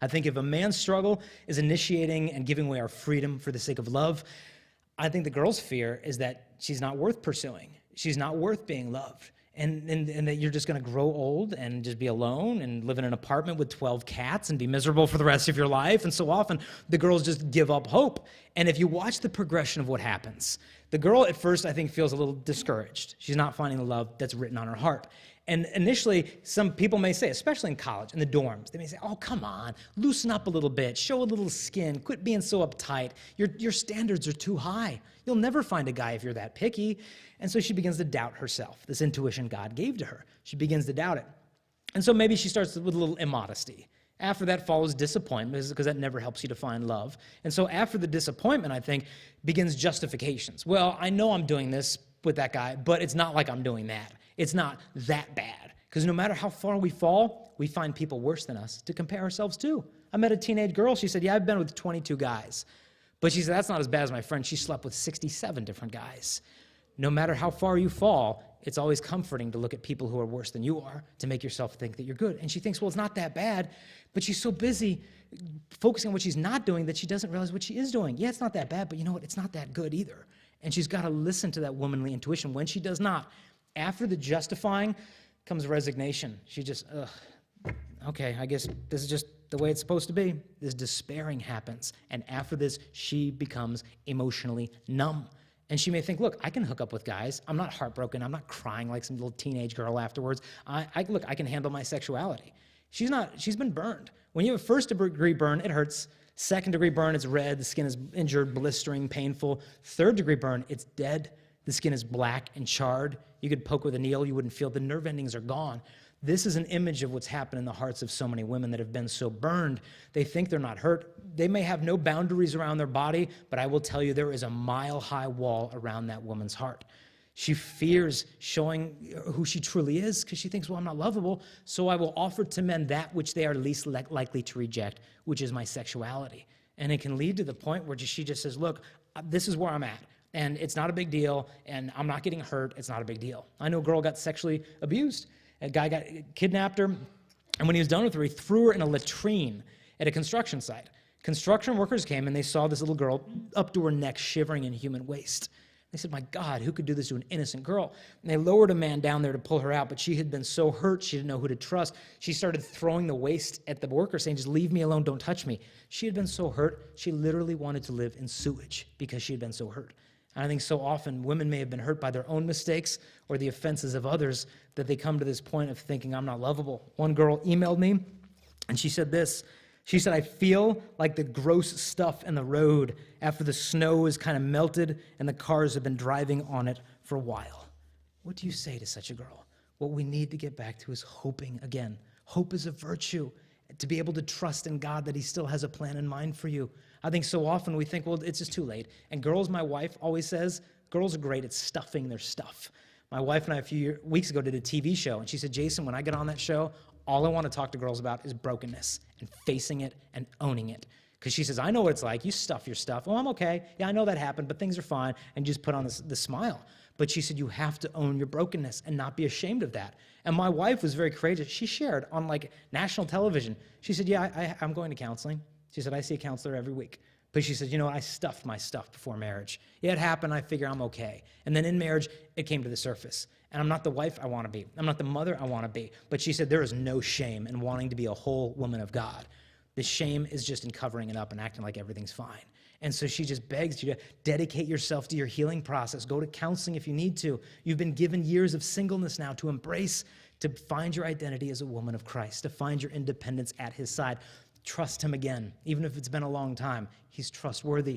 I think if a man's struggle is initiating and giving away our freedom for the sake of love, I think the girl's fear is that she's not worth pursuing. She's not worth being loved. And that you're just going to grow old and just be alone and live in an apartment with 12 cats and be miserable for the rest of your life. And so often, the girls just give up hope. And if you watch the progression of what happens, the girl at first, I think, feels a little discouraged. She's not finding the love that's written on her heart. And initially, some people may say, especially in college, in the dorms, they may say, oh, come on, loosen up a little bit, show a little skin, quit being so uptight. Your standards are too high. You'll never find a guy if you're that picky. And so she begins to doubt herself, this intuition God gave to her. She begins to doubt it. And so maybe she starts with a little immodesty. After that follows disappointment, because that never helps you to find love. And so after the disappointment, I think, begins justifications. Well, I know I'm doing this with that guy, but it's not like I'm doing that. It's not that bad. Because no matter how far we fall, we find people worse than us to compare ourselves to. I met a teenage girl. She said, yeah, I've been with 22 guys. But she said, that's not as bad as my friend. She slept with 67 different guys. No matter how far you fall, it's always comforting to look at people who are worse than you are to make yourself think that you're good. And she thinks, well, it's not that bad, but she's so busy focusing on what she's not doing that she doesn't realize what she is doing. Yeah, it's not that bad, but you know what? It's not that good either. And she's got to listen to that womanly intuition. When she does not, after the justifying comes resignation. She just, okay, I guess this is just the way it's supposed to be. This despairing happens. And after this, she becomes emotionally numb. And she may think, look, I can hook up with guys. I'm not heartbroken. I'm not crying like some little teenage girl afterwards. Look, I can handle my sexuality. She's been burned. When you have a first-degree burn, it hurts. Second-degree burn, it's red. The skin is injured, blistering, painful. Third-degree burn, it's dead. The skin is black and charred. You could poke with a needle. You wouldn't feel. The nerve endings are gone. This is an image of what's happened in the hearts of so many women that have been so burned. They think they're not hurt. They may have no boundaries around their body, but I will tell you there is a mile-high wall around that woman's heart. She fears showing who she truly is because she thinks, well, I'm not lovable, so I will offer to men that which they are least likely to reject, which is my sexuality. And it can lead to the point where she just says, look, this is where I'm at. And it's not a big deal, and I'm not getting hurt. It's not a big deal. I know a girl got sexually abused. A guy kidnapped her, and when he was done with her, he threw her in a latrine at a construction site. Construction workers came, and they saw this little girl up to her neck shivering in human waste. They said, my God, who could do this to an innocent girl? And they lowered a man down there to pull her out, but she had been so hurt, she didn't know who to trust. She started throwing the waste at the worker, saying, just leave me alone, don't touch me. She had been so hurt, she literally wanted to live in sewage because she had been so hurt. And I think so often women may have been hurt by their own mistakes or the offenses of others that they come to this point of thinking, I'm not lovable. One girl emailed me, and she said this. She said, I feel like the gross stuff in the road after the snow is kind of melted and the cars have been driving on it for a while. What do you say to such a girl? What we need to get back to is hoping again. Hope is a virtue. To be able to trust in God that he still has a plan in mind for you. I think so often we think, well, it's just too late. And girls, my wife always says, girls are great at stuffing their stuff. My wife and I a few weeks ago did a TV show, and she said, Jason, when I get on that show, all I want to talk to girls about is brokenness and facing it and owning it. Because she says, I know what it's like. You stuff your stuff. Oh, I'm okay. Yeah, I know that happened, but things are fine. And just put on the smile. But she said, you have to own your brokenness and not be ashamed of that. And my wife was very courageous. She shared on national television. She said, yeah, I'm going to counseling. She said, I see a counselor every week. But she said, you know, I stuffed my stuff before marriage. Yeah, it happened. I figure I'm okay. And then in marriage, it came to the surface. And I'm not the wife I want to be. I'm not the mother I want to be. But she said, there is no shame in wanting to be a whole woman of God. The shame is just in covering it up and acting like everything's fine. And so she just begs you to dedicate yourself to your healing process. Go to counseling if you need to. You've been given years of singleness now to embrace, to find your identity as a woman of Christ, to find your independence at his side. Trust him again, even if it's been a long time. He's trustworthy.